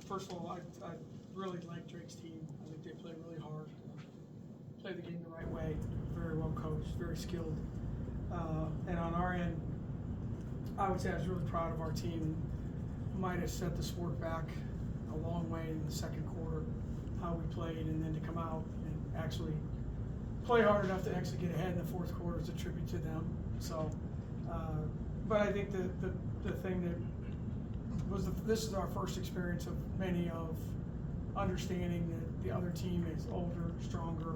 First of all, I really like Drake's team. I think they play really hard, play the game the right way, very well coached, very skilled. And on our end, I would say I was really proud of our team. Might have set the sport back a long way in the second quarter, how we played, and then to come out and actually play hard enough to actually get ahead in the fourth quarter is a tribute to them. So, but I think the thing that was this is our first experience of many of understanding that the other team is older, stronger,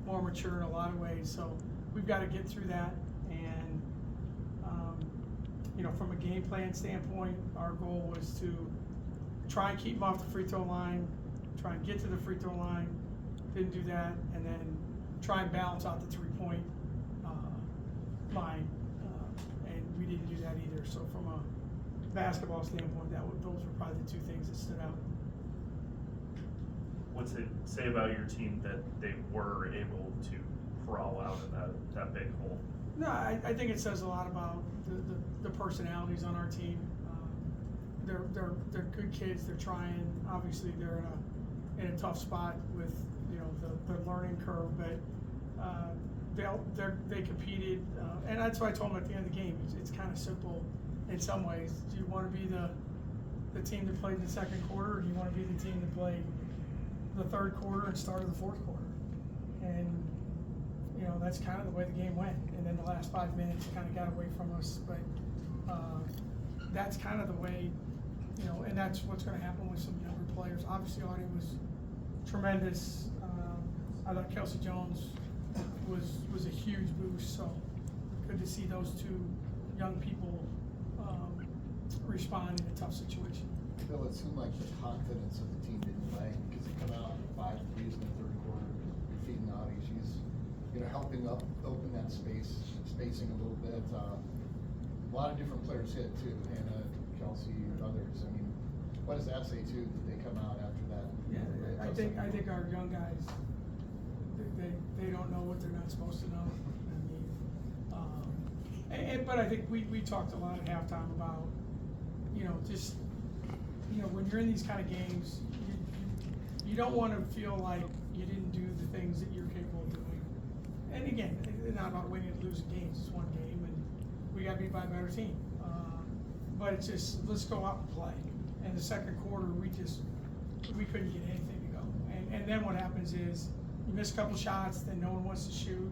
more mature in a lot of ways. So we've got to get through that. And you know, from a game plan standpoint, our goal was to try and keep them off the free throw line, try and get to the free throw line. Didn't do that, and then try and balance out the three-point line, and we didn't do that either. So from a basketball standpoint, those were probably the two things that stood out. What's it say about your team that they were able to crawl out of that big hole? No, I think it says a lot about the personalities on our team. They're good kids. They're trying. Obviously, they're in a tough spot with the learning curve, but they competed, and that's why I told them at the end of the game. It's kind of simple in some ways. Do you want to be the team that played in the second quarter, or do you want to be the team that played the third quarter and started the fourth quarter? And that's kind of the way the game went. And then the last 5 minutes kind of got away from us, but that's kind of the way, and that's what's going to happen with some younger players. Obviously, Audie was tremendous. I thought Kelsey Jones was a huge boost. So good to see those two young people respond in a tough situation. Bill, it seemed like the confidence of the team didn't lag because they come out 5 threes in the third quarter. You're feeding Audie. She's helping open that spacing a little bit. A lot of different players hit too. Hannah, Kelsey, others. I mean, what does that say too? That they come out after that? Yeah, I think our young guys, they don't know what they're not supposed to know. I mean, but I think we talked a lot at halftime about just when you're in these kind of games, you don't want to feel like you didn't do the things that you're capable of doing. And again, it's not about winning and losing games. It's one game, and we got beat by a better team. But it's just, let's go out and play. And the second quarter, we couldn't get anything to go. And then what happens is you miss a couple shots, then no one wants to shoot.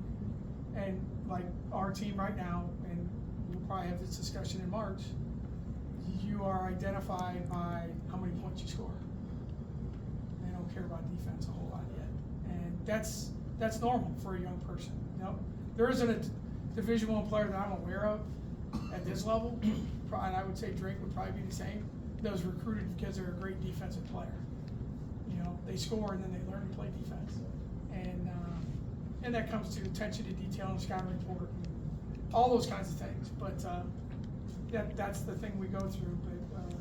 And like our team right now, and we'll probably have this discussion in March, you are identified by how many points you score. They don't care about defense a whole lot yet. And that's normal for a young person. There isn't a Division I player that I'm aware of at this level, and I would say Drake would probably be the same, that was recruited because they're a great defensive player. They score and then they learn to play defense. And that comes to attention to detail and scouting report, and all those kinds of things. But that's the thing we go through. But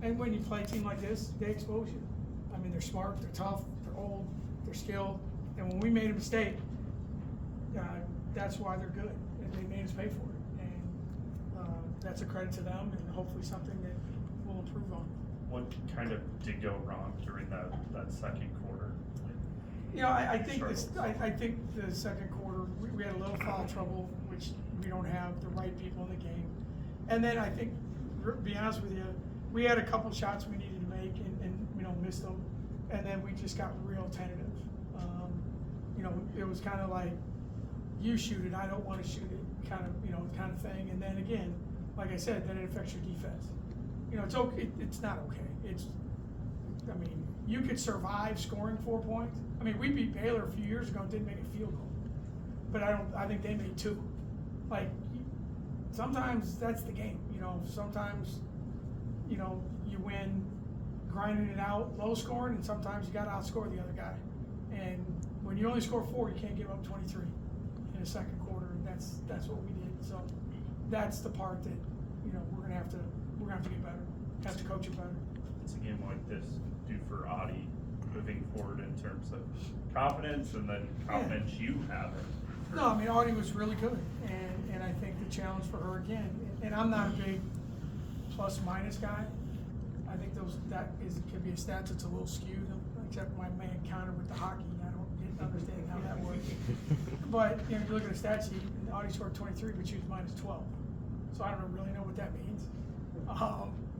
and when you play a team like this, they expose you. I mean, they're smart, they're tough, they're old, they're skilled. And when we made a mistake, that's why they're good, and they made us pay for it. And that's a credit to them, and hopefully something that we'll improve on. What kind of did go wrong during that second quarter? I think the second quarter we had a little foul trouble, which we don't have the right people in the game. And then I think, to be honest with you, we had a couple shots we needed to make and missed them. And then we just got real tentative. It was kind of like, you shoot it, I don't want to shoot it, kind of thing. And then again, like I said, then it affects your defense. It's okay. It's not okay. I mean, you could survive scoring 4 points. I mean, we beat Baylor a few years ago and didn't make a field goal, but I think they made 2. Like, sometimes that's the game. Sometimes, you win grinding it out, low scoring, and sometimes you got to outscore the other guy. And when you only score 4, you can't give up 23 in the second quarter. And that's what we did. So that's the part that we're gonna have to get better. Have to coach it better. What's a game like this do for Audie moving forward in terms of confidence, and then confidence you have in? No, I mean, Audie was really good, and I think the challenge for her again. And I'm not a big plus minus guy. I think could be a stat that's a little skewed, except my man counted with the hockey. I don't understand how that works. But you look at a stat sheet, and Audie scored 23, but she was minus 12. So I don't really know what that means.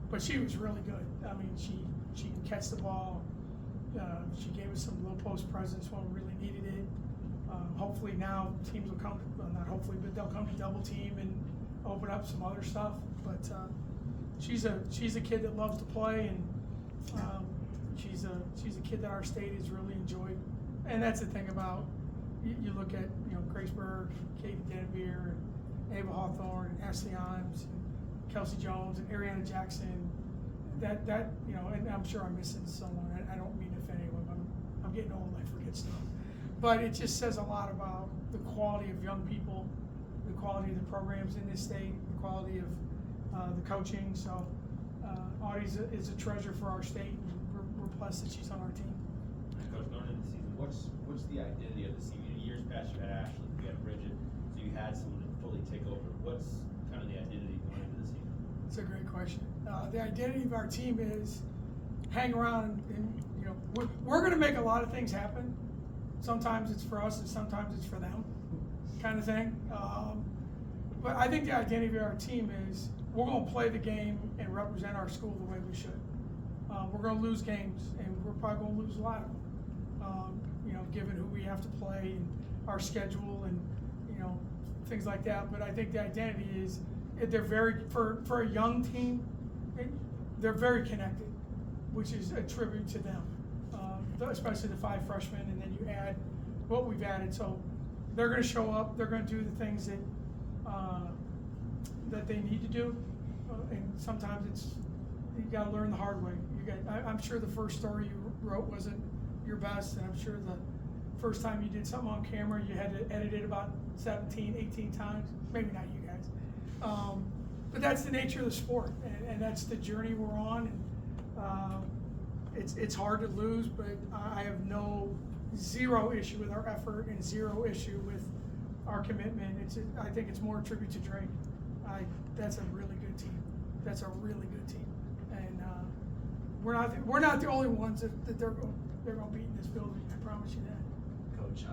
But she was really good. I mean, she can catch the ball. She gave us some low post presence when we really needed it. Hopefully now teams will come, not hopefully, but they'll come to double team and open up some other stuff. But she's a kid that loves to play, and she's a kid that our state has really enjoyed. And that's the thing about you look at Grace Berg, Katie Denevere, and Ava Hawthorne, and Ashley Imes, and Kelsey Jones, and Ariana Jackson. That and I'm sure I'm missing someone. I don't mean to offend anyone. I'm getting old. I forget stuff. But it just says a lot about the quality of young people, the quality of the programs in this state, the quality of the coaching. So Audie is a treasure for our state, and we're blessed that she's on our team. Coach, going into the season, what's the identity of the team? In years past, you had Ashley, you had Bridget, so you had someone to fully take over. What's kind of the identity going into the season? It's a great question. The identity of our team is hang around, and we're going to make a lot of things happen. Sometimes it's for us, and sometimes it's for them, kind of thing. But I think the identity of our team is we're going to play the game and represent our school the way we should. We're going to lose games, and we're probably going to lose a lot of them. Given who we have to play and our schedule and things like that. But I think the identity is they're very for a young team. They're very connected, which is a tribute to them, especially the 5 freshmen, and then you add what we've added. So they're going to show up. They're going to do the things that they need to do, and sometimes you got to learn the hard way. I'm sure the first story you wrote wasn't your best, and I'm sure the first time you did something on camera, you had to edit it about 17, 18 times. Maybe not you guys. But that's the nature of the sport, and that's the journey we're on. And it's hard to lose, but I have zero issue with our effort and zero issue with our commitment. I think it's more a tribute to Drake. That's a really good team. That's a really good team, and we're not the only ones that they're going to beat in this building. I promise you that. Coach,